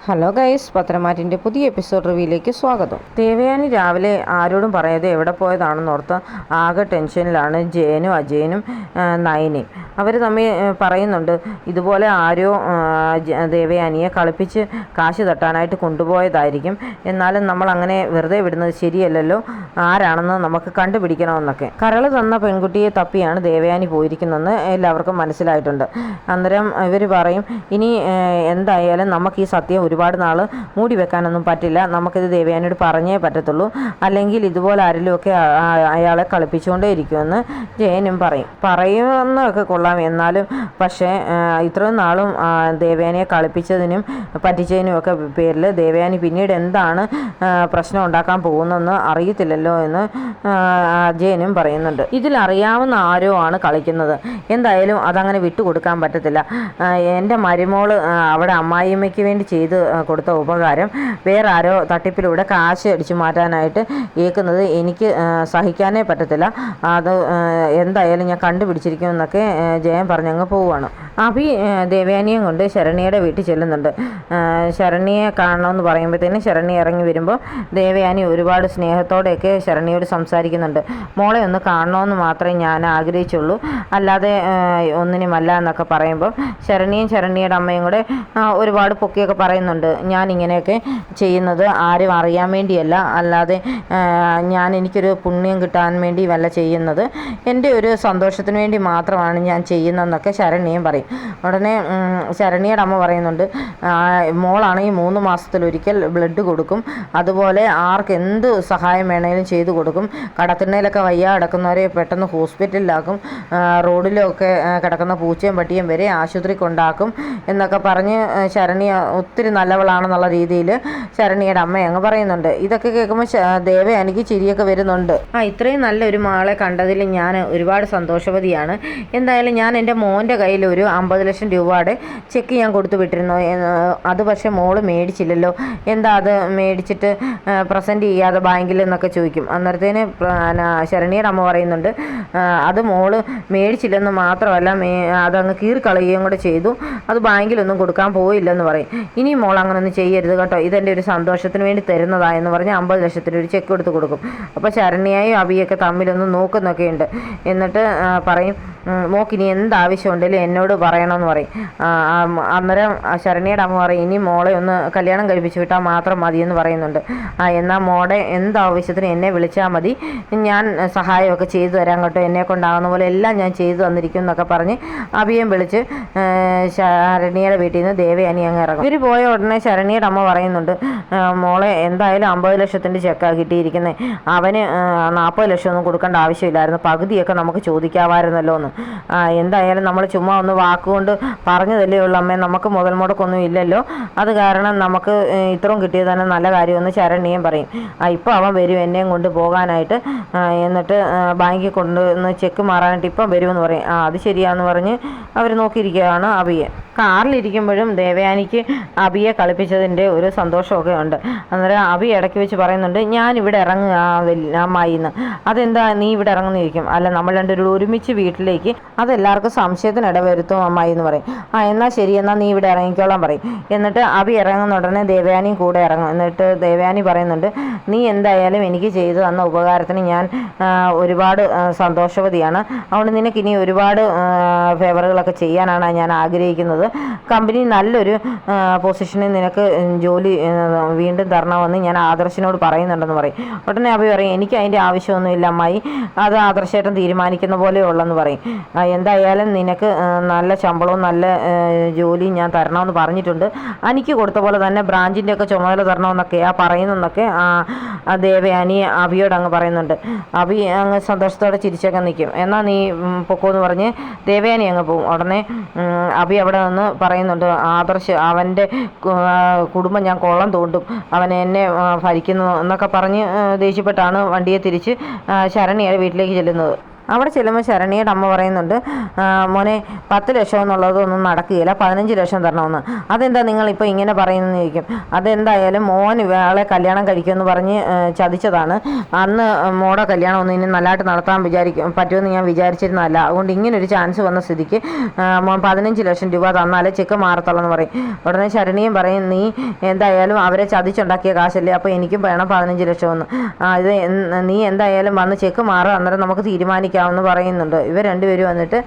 Hello guys, പത്രമാറ്റിൻ്റെ പുതിയ episode റിവ്യൂയിലേക്ക് സ്വാഗതം. ദേവയാനി രാവിലെ ആരോടും പറയാതെ എവിടെ പോയതാണെന്നോർത്ത് ആകെ ടെൻഷനിലാണ് ജയനും അജയനും നയനയും. അവർ തമ്മിൽ പറയുന്നുണ്ട്, ഇതുപോലെ ആരോ ദേവയാനിയെ കളിപ്പിച്ച് കാശ് തട്ടാനായിട്ട് കൊണ്ടുപോയതായിരിക്കും. എന്നാലും നമ്മൾ അങ്ങനെ വെറുതെ വിടുന്നത് ശരിയല്ലല്ലോ, ആരാണെന്ന് നമുക്ക് കണ്ടുപിടിക്കണമെന്നൊക്കെ. കരൾ തന്ന പെൺകുട്ടിയെ തപ്പിയാണ് ദേവയാനി പോയിരിക്കുന്നതെന്ന് എല്ലാവർക്കും മനസ്സിലായിട്ടുണ്ട്. അന്നേരം ഇവർ പറയും, ഇനി എന്തായാലും നമുക്ക് ഈ സത്യം ഒരുപാട് നാൾ മൂടി വെക്കാനൊന്നും പറ്റില്ല, നമുക്കിത് ദേവയാനിയോട് പറഞ്ഞേ പറ്റത്തുള്ളൂ, അല്ലെങ്കിൽ ഇതുപോലെ ആരെങ്കിലുമൊക്കെ അയാളെ കളിപ്പിച്ചുകൊണ്ടേ ഇരിക്കുമെന്ന് ജയനും പറയും. പറയുമെന്നൊക്കെ കൊള്ളാം, എന്നാലും പക്ഷേ ഇത്രയും നാളും ദേവയാനിയെ കളിപ്പിച്ചതിനും പറ്റിച്ചതിനും ഒക്കെ പേരിൽ ദേവയാനി പിന്നീട് എന്താണ് പ്രശ്നം ഉണ്ടാക്കാൻ പോകുന്നതെന്ന് അറിയത്തില്ലല്ലോ എന്ന് ജയനും പറയുന്നുണ്ട്. ഇതിലറിയാവുന്ന ആരോ ആണ് കളിക്കുന്നത്, എന്തായാലും അതങ്ങനെ വിട്ടുകൊടുക്കാൻ പറ്റത്തില്ല. എൻ്റെ മരുമോൾ അവിടെ അമ്മായിയമ്മയ്ക്ക് വേണ്ടി ചെയ്ത് കൊടുത്ത ഉപകാരം വേറെ ആരോ തട്ടിപ്പിലൂടെ കാശ് അടിച്ചു മാറ്റാനായിട്ട് ഏൽക്കുന്നത് എനിക്ക് സഹിക്കാനേ പറ്റത്തില്ല. അത് എന്തായാലും ഞാൻ കണ്ടുപിടിച്ചിരിക്കുമെന്നൊക്കെ ജയൻ പറഞ്ഞങ്ങ് പോവുകയാണ്. അഭി ദേവയാനിയും കൊണ്ട് ശരണ്യയുടെ വീട്ടിൽ ചെല്ലുന്നുണ്ട്. ശരണ്യയെ കാണണമെന്ന് പറയുമ്പോഴത്തേനും ശരണ്യ ഇറങ്ങി വരുമ്പോൾ ദേവയാനി ഒരുപാട് സ്നേഹത്തോടെയൊക്കെ ശരണ്യയോട് സംസാരിക്കുന്നുണ്ട്. മോളെ ഒന്ന് കാണണമെന്ന് മാത്രമേ ഞാൻ ആഗ്രഹിച്ചുള്ളൂ, അല്ലാതെ ഒന്നിനുമല്ല എന്നൊക്കെ പറയുമ്പോൾ ശരണ്യയും ശരണ്യയുടെ അമ്മയും കൂടെ ഒരുപാട് പൊക്കിയൊക്കെ പറയുന്നുണ്ട്. ഞാൻ ഇങ്ങനെയൊക്കെ ചെയ്യുന്നത് ആരും അറിയാൻ വേണ്ടിയല്ല, അല്ലാതെ എനിക്കൊരു പുണ്യം കിട്ടാൻ വേണ്ടി വല്ല ചെയ്യുന്നത്, എൻ്റെ ഒരു സന്തോഷത്തിന് വേണ്ടി മാത്രമാണ് ഞാൻ ചെയ്യുന്നതെന്നൊക്കെ ശരണ്യയും പറയും. ഉടനെ ശരണ്യയുടെ അമ്മ പറയുന്നുണ്ട്, മോളാണെങ്കിൽ 3 മാസത്തിലൊരിക്കൽ ബ്ലഡ് കൊടുക്കും, അതുപോലെ ആർക്ക് എന്ത് സഹായം വേണമെങ്കിലും ചെയ്തു കൊടുക്കും, കടത്തിണ്ണയിലൊക്കെ വയ്യ കിടക്കുന്നവരെ പെട്ടെന്ന് ഹോസ്പിറ്റലിലാക്കും, റോഡിലൊക്കെ കിടക്കുന്ന പൂച്ചയും പട്ടിയും വരെ ആശുപത്രി കൊണ്ടാക്കും എന്നൊക്കെ പറഞ്ഞ് ശരണ്യ ഒത്തിരി നല്ലവളാണെന്നുള്ള രീതിയിൽ ശരണ്യയുടെ അമ്മ അങ്ങ് പറയുന്നുണ്ട്. ഇതൊക്കെ കേൾക്കുമ്പോൾ ദേവയാനിക്ക് ചിരിയൊക്കെ വരുന്നുണ്ട്. ഇത്രയും നല്ലൊരു മകളെ കണ്ടതിൽ ഞാൻ ഒരുപാട് സന്തോഷവതിയാണ്. എന്തായാലും ഞാൻ എൻ്റെ മോൻ്റെ കയ്യിൽ ഒരു 50 ലക്ഷം രൂപയുടെ ചെക്ക് ഞാൻ കൊടുത്തു വിട്ടിരുന്നു, അത് പക്ഷേ മോള് മേടിച്ചില്ലല്ലോ, എന്താ അത് മേടിച്ചിട്ട് പ്രസൻറ്റ് ചെയ്യാതെ ബാങ്കിൽ എന്നൊക്കെ ചോദിക്കും. അന്നേരത്തേന് ശരണ്യയുടെ അമ്മ പറയുന്നുണ്ട്, അത് മോള് മേടിച്ചില്ലെന്ന് മാത്രമല്ല അതങ്ങ് കീറിക്കളയുകയും കൂടെ ചെയ്തു, അത് ബാങ്കിലൊന്നും കൊടുക്കാൻ പോയില്ലെന്ന് പറയും. ഇനി മോൾ അങ്ങനൊന്നും ചെയ്യരുത് കേട്ടോ, ഇതെൻ്റെ ഒരു സന്തോഷത്തിന് വേണ്ടി തരുന്നതായെന്ന് പറഞ്ഞ് 50 ലക്ഷത്തിന് ഒരു ചെക്ക് എടുത്ത് കൊടുക്കും. അപ്പോൾ ശരണ്യയും അവിയൊക്കെ തമ്മിലൊന്ന് നോക്കുന്നൊക്കെ ഉണ്ട്. എന്നിട്ട് പറയും, മോക്കിനി എന്താവശ്യമുണ്ടെങ്കിലും എന്നോട് പറയണമെന്ന് പറയും. അന്നേരം ശരണ്യയുടെ അമ്മ പറയും, ഇനി മോളെ ഒന്ന് കല്യാണം കഴിപ്പിച്ച് വിട്ടാൽ മാത്രം മതിയെന്ന് പറയുന്നുണ്ട്. എന്നാൽ മോളെ എന്താവശ്യത്തിന് എന്നെ വിളിച്ചാൽ മതി, ഞാൻ സഹായമൊക്കെ ചെയ്തു തരാം കേട്ടോ, എന്നെ കൊണ്ടാകുന്ന പോലെ എല്ലാം ഞാൻ ചെയ്തു തന്നിരിക്കും എന്നൊക്കെ പറഞ്ഞ് അഭിയം വിളിച്ച് ശരണ്യയുടെ വീട്ടിൽ നിന്ന് ദേവയാനി അങ്ങ് ഇറങ്ങും. ഇവർ പോയ ഉടനെ ശരണ്യയുടെ അമ്മ പറയുന്നുണ്ട്, മോളെ എന്തായാലും 50 ലക്ഷത്തിൻ്റെ ചെക്കാണ് കിട്ടിയിരിക്കുന്നത്, അവന് 40 ലക്ഷം ഒന്നും കൊടുക്കേണ്ട ആവശ്യമില്ലായിരുന്നു, പകുതിയൊക്കെ നമുക്ക് ചോദിക്കാമായിരുന്നല്ലോ എന്ന്. എന്തായാലും നമ്മൾ ചുമ്മാ ഒന്ന് വാക്കുകൊണ്ട് പറഞ്ഞതല്ലേ ഉള്ളൂ അമ്മേ, നമുക്ക് മുതൽ മുടക്കൊന്നും ഇല്ലല്ലോ, അത് കാരണം നമുക്ക് ഇത്രയും കിട്ടിയത് തന്നെ നല്ല കാര്യമെന്ന് ശരണ്യം പറയും. ഇപ്പം അവൻ വരും എന്നെയും കൊണ്ട് പോകാനായിട്ട്, എന്നിട്ട് ബാങ്കിൽ കൊണ്ടുവന്ന് ചെക്ക് മാറാനായിട്ട് ഇപ്പം വരുമെന്ന് പറയും. അത് ശരിയാന്ന് പറഞ്ഞ് അവർ നോക്കിയിരിക്കുകയാണ് അഭിയെ. കാറിലിരിക്കുമ്പോഴും ദേവയാനിക്ക് അഭിയെ കളിപ്പിച്ചതിൻ്റെ ഒരു സന്തോഷമൊക്കെ ഉണ്ട്. അന്നേരം അഭി ഇടയ്ക്ക് വെച്ച് പറയുന്നുണ്ട്, ഞാനിവിടെ ഇറങ്ങുക അമ്മായിന്ന്. അതെന്താ നീ ഇവിടെ ഇറങ്ങുന്നിരിക്കും, അല്ല നമ്മൾ രണ്ടുപേരും ഒരുമിച്ച് വീട്ടിലേക്ക്, അതെല്ലാവർക്കും സംശയത്തിന് ഇടവരുത്തും അമ്മായി എന്ന് പറയും. എന്നാൽ ശരി, എന്നാൽ നീ ഇവിടെ ഇറങ്ങിക്കോളാൻ പറയും. എന്നിട്ട് അഭി ഇറങ്ങുന്ന ഉടനെ ദേവയാനിയും കൂടെ ഇറങ്ങും. എന്നിട്ട് ദേവയാനി പറയുന്നുണ്ട്, നീ എന്തായാലും എനിക്ക് ചെയ്തു തന്ന ഉപകാരത്തിന് ഞാൻ ഒരുപാട് സന്തോഷവതിയാണ്, അതുകൊണ്ട് നിനക്കിനി ഒരുപാട് ഫേവറുകളൊക്കെ ചെയ്യാനാണ് ഞാൻ ആഗ്രഹിക്കുന്നത്, കമ്പനി നല്ലൊരു പൊസിഷനിൽ നിനക്ക് ജോലി വീണ്ടും തരണമെന്ന് ഞാൻ ആദർശിനോട് പറയുന്നുണ്ടെന്ന് പറയും. ഉടനെ അഭി പറയും, എനിക്ക് അതിൻ്റെ ആവശ്യമൊന്നുമില്ല അമ്മായി, അത് ആദർശേട്ടൻ തീരുമാനിക്കുന്ന പോലെ ഉള്ളെന്ന് പറയും. എന്തായാലും നിനക്ക് നല്ല ശമ്പളവും നല്ല ജോലിയും ഞാൻ തരണമെന്ന് പറഞ്ഞിട്ടുണ്ട്, എനിക്ക് കൊടുത്ത പോലെ തന്നെ ബ്രാഞ്ചിൻ്റെ ഒക്കെ ചുമതല തരണമെന്നൊക്കെ പറയുന്നെന്നൊക്കെ ദേവയാനി അഭിയോട് അങ്ങ് പറയുന്നുണ്ട്. അഭി അങ്ങ് സന്തോഷത്തോടെ ചിരിച്ചൊക്കെ നിൽക്കും. എന്നാൽ നീ പൊക്കോന്ന് പറഞ്ഞ് ദേവയാനി അങ്ങ് പോകും. ഉടനെ അഭി അവിടെ നിന്ന് പറയുന്നുണ്ട്, ആദർശ് അവൻ്റെ കുടുംബം ഞാൻ കൊള്ളം തോണ്ടും, അവൻ എന്നെ ഭരിക്കുന്നു എന്നൊക്കെ പറഞ്ഞ് ദേഷ്യപ്പെട്ടാണ് വണ്ടിയെ തിരിച്ച് ശരണ്യയുടെ വീട്ടിലേക്ക് ചെല്ലുന്നത്. അവിടെ ചെല്ലുമ്പോൾ ശരണ്യയുടെ അമ്മ പറയുന്നുണ്ട്, മോനെ 10 ലക്ഷം എന്നുള്ളതൊന്നും നടക്കുകയില്ല, 15 ലക്ഷം തരണമെന്ന്. അതെന്താ നിങ്ങളിപ്പോൾ ഇങ്ങനെ പറയുന്നതെന്ന് ചോദിക്കും. അതെന്തായാലും മോൻ ഇയാളെ കല്യാണം കഴിക്കുമെന്ന് പറഞ്ഞ് ചതിച്ചതാണ്. അന്ന് മോടെ കല്യാണം ഒന്നും ഇനി നല്ലതായിട്ട് നടത്താൻ പറ്റുമെന്ന് ഞാൻ വിചാരിച്ചിരുന്നതല്ല. അതുകൊണ്ട് ഇങ്ങനൊരു ചാൻസ് വന്ന സ്ഥിതിക്ക് മോൻ 15 ലക്ഷം രൂപ തന്നാലേ ചെക്ക് മാറത്തുള്ളൂ എന്ന് പറയും. ഉടനെ ശരണ്യയും പറയും, നീ എന്തായാലും അവരെ ചതിച്ചുണ്ടാക്കിയ കാശല്ലേ, അപ്പോൾ എനിക്കും വേണം 15 ലക്ഷമെന്ന്. ഇത് നീ എന്തായാലും വന്ന് ചെക്ക് മാറുക, അന്നേരം നമുക്ക് തീരുമാനിക്കാമെന്ന് പറയുന്നുണ്ട്. ഇവർ രണ്ടുപേരും വന്നിട്ട്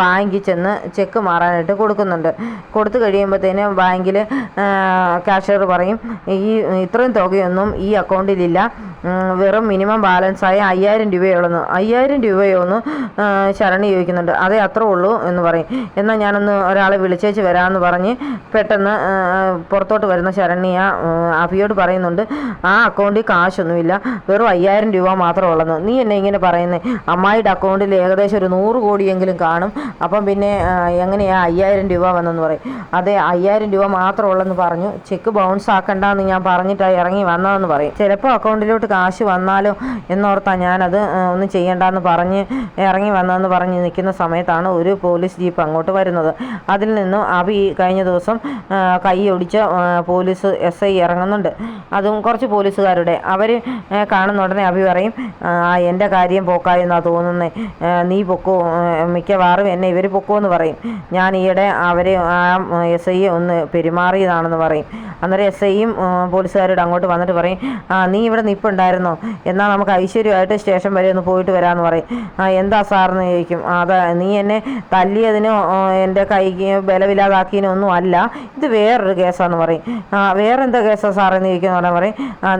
ബാങ്കിൽ ചെന്ന് ചെക്ക് മാറാനായിട്ട് കൊടുക്കുന്നുണ്ട്. കൊടുത്തു കഴിയുമ്പോഴത്തേനും ബാങ്കിൽ കാഷ്യർ പറയും, ഇത്രയും തുകയൊന്നും ഈ അക്കൗണ്ടിലില്ല, വെറും മിനിമം ബാലൻസായ 5000 രൂപയുള്ളൂ. 5000 രൂപയോന്ന് ശരണി ചോദിക്കുന്നുണ്ട്. അതേ അത്രേ ഉള്ളൂ എന്ന് പറയും. എന്നാൽ ഞാനൊന്ന് ഒരാളെ വിളിച്ചേച്ച് വരാമെന്ന് പറഞ്ഞ് പെട്ടെന്ന് പുറത്തോട്ട് വരുന്ന ശരണ്യ അഭിയോട് പറയുന്നുണ്ട്, ആ അക്കൗണ്ടിൽ കാശൊന്നുമില്ല, വെറും 5000 രൂപ മാത്രമേ ഉള്ളെന്ന്. നീ എന്നെ ഇങ്ങനെ പറയുന്നത്? അമ്മായിയുടെ അക്കൗണ്ടിൽ ഏകദേശം ഒരു 100 കോടിയെങ്കിലും കാണും, അപ്പം പിന്നെ എങ്ങനെയാണ് 5000 രൂപ വന്നെന്ന് പറയും. അതെ, 5000 രൂപ മാത്രമേ ഉള്ളെന്ന് പറഞ്ഞു, ചെക്ക് ബൗൺസ് ആക്കണ്ടെന്ന് ഞാൻ പറഞ്ഞിട്ടാണ് ഇറങ്ങി വന്നതെന്ന് പറയും. ചിലപ്പോൾ അക്കൗണ്ടിലോട്ട് കാശ് വന്നാലോ എന്നോർത്താണ് ഞാനത് ഒന്നും ചെയ്യണ്ടെന്ന് പറഞ്ഞ് ഇറങ്ങി വന്നതെന്ന് പറഞ്ഞ് നിൽക്കുന്ന സമയത്താണ് ഒരു പോലീസ് ജീപ്പ് അങ്ങോട്ട് വരുന്നത്. അതിൽ നിന്നും കഴിഞ്ഞ ദിവസം കൈ ഒടിച്ച പോലീസ് SI ഇറങ്ങുന്നുണ്ട്. അതും കുറച്ച് പോലീസുകാരുടെ. അവർ കാണുന്ന ഉടനെ പറയും, എൻ്റെ കാര്യം പോക്കായെന്നാണ് തോന്നുന്നത്, നീ പൊക്കോ, മിക്കവാറും എന്നെ ഇവർ പൊക്കോ എന്ന് പറയും. ഞാൻ ഈയിടെ അവരെ SI ഒന്ന് പെരുമാറിയതാണെന്ന് പറയും. അന്നേരം SIയും പോലീസുകാരോട് അങ്ങോട്ട് വന്നിട്ട് പറയും, നീ ഇവിടെ നിൽപ്പുണ്ടായിരുന്നോ, എന്നാൽ നമുക്ക് ഐശ്വര്യമായിട്ട് സ്റ്റേഷൻ വരെ ഒന്ന് പോയിട്ട് വരാമെന്ന് പറയും. എന്താ സാറെന്ന് ചോദിക്കും. നീ എന്നെ തല്ലിയതിനോ എൻ്റെ കൈക്ക് ബലമില്ലാതാക്കിയതിനോ ഒന്നും അല്ല, ഇത് വേറൊരു കേസാന്ന് പറയും. വേറെ എന്താ കേസാ സാറെന്ന് ചോദിക്കുന്ന പറയും,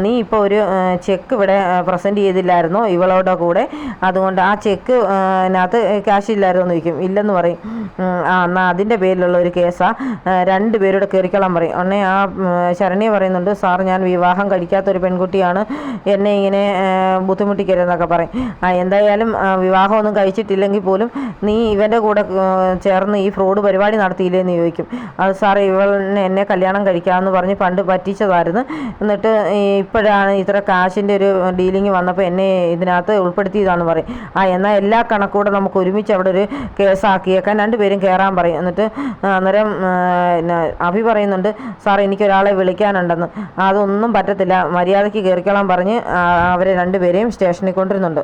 നീ ഇപ്പോൾ ഒരു ചെക്ക് ഇവിടെ പ്രസൻറ്റ് ചെയ്തില്ലായിരുന്നോ ഇവളോടെ കൂടെ, അതുകൊണ്ട് ആ ചെക്ക് അതിനകത്ത് ക്യാഷ് ഇല്ലായിരുന്നോ എന്ന് ചോദിക്കും. ഇല്ലെന്ന് പറയും. എന്നാൽ അതിൻ്റെ പേരിലുള്ള ഒരു കേസാണ്, 2 പേരോട് കയറിക്കൊള്ളാൻ പറയും. ഉടനെ ശരണ്യ പറയുന്നുണ്ട്, സാർ ഞാൻ വിവാഹം കഴിക്കാത്തൊരു പെൺകുട്ടിയാണ്, എന്നെ ഇങ്ങനെ ബുദ്ധിമുട്ടിക്കരുതെന്നൊക്കെ പറയും. എന്തായാലും വിവാഹമൊന്നും കഴിച്ചിട്ടില്ലെങ്കിൽ പോലും നീ ഇവൻ്റെ കൂടെ ചേർന്ന് ഈ ഫ്രോഡ് പരിപാടി നടത്തിയില്ലേന്ന് ചോദിക്കും. അത് സാറേ, എന്നെ കല്യാണം കഴിക്കാമെന്ന് പറഞ്ഞ് പണ്ട് പറ്റിച്ചതായിരുന്നു, എന്നിട്ട് ഇപ്പോഴാണ് ഇത്ര കാശിൻ്റെ ഒരു ഡീലിങ് വന്നപ്പോൾ എന്നെ ഇതിനകത്ത് ഉൾപ്പെടുത്തിയതാണെന്ന് പറയും. എന്നാൽ എല്ലാ കണക്കൂടെ നമുക്ക് ഒരുമിച്ച് അവിടെ ഒരു കേസാക്കിയേക്കാൻ 2 പേരും കയറാൻ പറയും. എന്നിട്ട് അന്നേരം പറയുന്നുണ്ട്, സാർ എനിക്കൊരാളെ വിളിക്കാനുണ്ടെന്ന്. അതൊന്നും പറ്റത്തില്ല, മര്യാദയ്ക്ക് കയറിക്കോളാൻ പറഞ്ഞ് അവരെ 2 പേരെയും സ്റ്റേഷനിൽ കൊണ്ടിരുന്നുണ്ട്.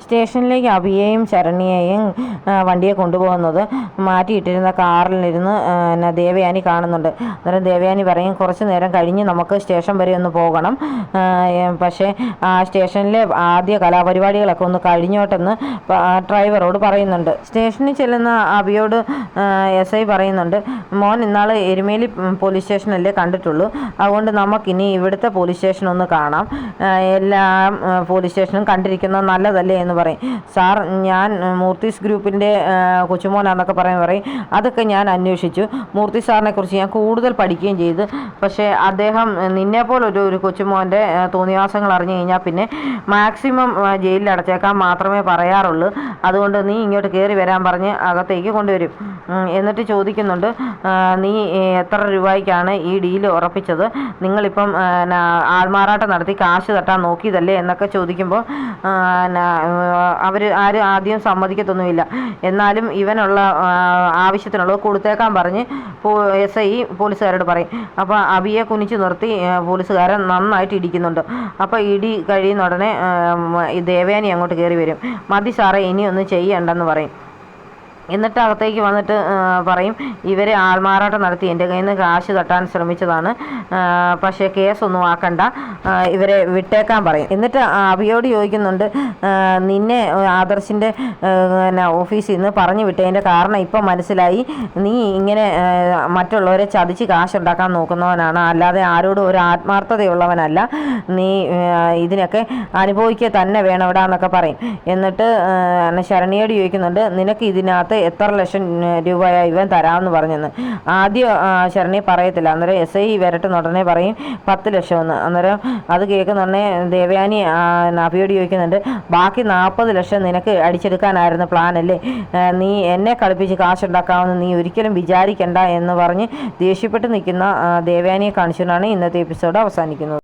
സ്റ്റേഷനിലേക്ക് അഭിയെയും ശരണ്യയെയും വണ്ടിയെ കൊണ്ടുപോകുന്നത് മാറ്റിയിട്ടിരുന്ന കാറിലിരുന്ന് ദേവയാനി കാണുന്നുണ്ട്. അന്നേരം ദേവയാനി പറയും, കുറച്ച് നേരം കഴിഞ്ഞ് നമുക്ക് സ്റ്റേഷൻ വരെ ഒന്ന് പോകണം, പക്ഷേ ആ സ്റ്റേഷനിലെ ആദ്യ കലാപരിപാടികളൊക്കെ ഒന്ന് കഴിഞ്ഞോട്ടെന്ന് ഡ്രൈവറോട് പറയുന്നുണ്ട്. സ്റ്റേഷനിൽ ചെല്ലുന്ന അഭിയോട് SI പറയുന്നുണ്ട്, മോൻ ഇന്നാൾ എരുമേലി പോലീസ് സ്റ്റേഷനല്ലേ കണ്ടിട്ടുള്ളൂ, അതുകൊണ്ട് നമുക്കിനി ഇവിടുത്തെ പോലീസ് സ്റ്റേഷൻ ഒന്ന് കാണാം, എല്ലാം പോലീസ് സ്റ്റേഷനും കണ്ടിരിക്കുന്നത് നല്ലതല്ലേ എന്ന് പറയും. സാർ, ഞാൻ മൂർത്തീസ് ഗ്രൂപ്പിൻ്റെ കൊച്ചുമോനാന്നൊക്കെ പറയും. അതൊക്കെ ഞാൻ അന്വേഷിച്ചു, മൂർത്തി സാറിനെ കുറിച്ച് ഞാൻ കൂടുതൽ പഠിക്കുകയും ചെയ്തു. പക്ഷേ അദ്ദേഹം നിന്നെപ്പോലൊരു കൊച്ചുമോൻ്റെ തോന്നിവാസങ്ങൾ അറിഞ്ഞു കഴിഞ്ഞാൽ പിന്നെ മാക്സിമം ജയിലിൽ അടച്ചേക്കാൻ മാത്രമേ പറയാറുള്ളൂ, അതുകൊണ്ട് നീ ഇങ്ങോട്ട് കയറി വരാൻ പറഞ്ഞ് അകത്തേക്ക് കൊണ്ടുവരും. എന്നിട്ട് ചോദിക്കുന്നുണ്ട്, നീ എത്ര രൂപയ്ക്കാണ് ഈ ഡീല് ഉറപ്പിച്ചത്, നിങ്ങളിപ്പം ആൾമാറാട്ടം നടത്തി കാശ് തട്ടാൻ നോക്കിയതല്ലേ എന്നൊക്കെ ചോദിക്കുമ്പോൾ ആദ്യം സമ്മതിക്കത്തൊന്നുമില്ല. എന്നാലും ഇവനുള്ള ആവശ്യത്തിനുള്ളത് കൊടുത്തേക്കാൻ പറഞ്ഞ് SI പോലീസുകാരോട് പറയും. അപ്പോൾ അബിയെ കുനിച്ച് നിർത്തി പോലീസുകാരൻ നന്നായിട്ട് ഇടിക്കുന്നുണ്ട്. അപ്പോൾ ഇടി കഴിയുന്ന ഉടനെ ദേവയാനി അങ്ങോട്ട് കയറി വരും. മതി സാറേ, ഇനിയൊന്നും ചെയ്യണ്ടെന്ന് പറയും. എന്നിട്ട് അകത്തേക്ക് വന്നിട്ട് പറയും, ഇവർ ആൾമാറാട്ടം നടത്തി എൻ്റെ കയ്യിൽ നിന്ന് കാശ് തട്ടാൻ ശ്രമിച്ചതാണ്, പക്ഷേ കേസൊന്നും ആക്കണ്ട, ഇവരെ വിട്ടേക്കാൻ പറയും. എന്നിട്ട് അഭിയോട് ചോദിക്കുന്നുണ്ട്, നിന്നെ ആദർശിൻ്റെ ഓഫീസിൽ നിന്ന് പറഞ്ഞു വിട്ടതിൻ്റെ കാരണം ഇപ്പം മനസ്സിലായി, നീ ഇങ്ങനെ മറ്റുള്ളവരെ ചതിച്ച് കാശുണ്ടാക്കാൻ നോക്കുന്നവനാണ്, അല്ലാതെ ആരോടും ഒരു ആത്മാർത്ഥതയുള്ളവനല്ല, നീ ഇതിനൊക്കെ അനുഭവിക്കുക തന്നെ വേണം ഇവിടെ എന്നൊക്കെ പറയും. എന്നിട്ട് ശരണ്യയോട് ചോദിക്കുന്നുണ്ട്, നിനക്ക് ഇതിനകത്ത് എത്ര ലക്ഷം രൂപയായി ഇവൻ തരാമെന്ന് പറഞ്ഞെന്ന്. ആദ്യം ശരണ്യ പറയത്തില്ല. അന്നേരം SI വരട്ടെന്ന് ഉടനെ പറയും 10 ലക്ഷമെന്ന്. അന്നേരം അത് കേൾക്കുന്നുടനെ ദേവയാനി അഭിയോട് ചോദിക്കുന്നുണ്ട്, ബാക്കി 40 ലക്ഷം നിനക്ക് അടിച്ചെടുക്കാനായിരുന്നു പ്ലാൻ അല്ലേ, നീ എന്നെ കളിപ്പിച്ച് കാശുണ്ടാക്കാമെന്ന് നീ ഒരിക്കലും വിചാരിക്കണ്ട എന്ന് പറഞ്ഞ് ദേഷ്യപ്പെട്ട് നിൽക്കുന്ന ദേവയാനിയെ കാണിച്ചുകൊണ്ടാണ് ഇന്നത്തെ എപ്പിസോഡ് അവസാനിക്കുന്നത്.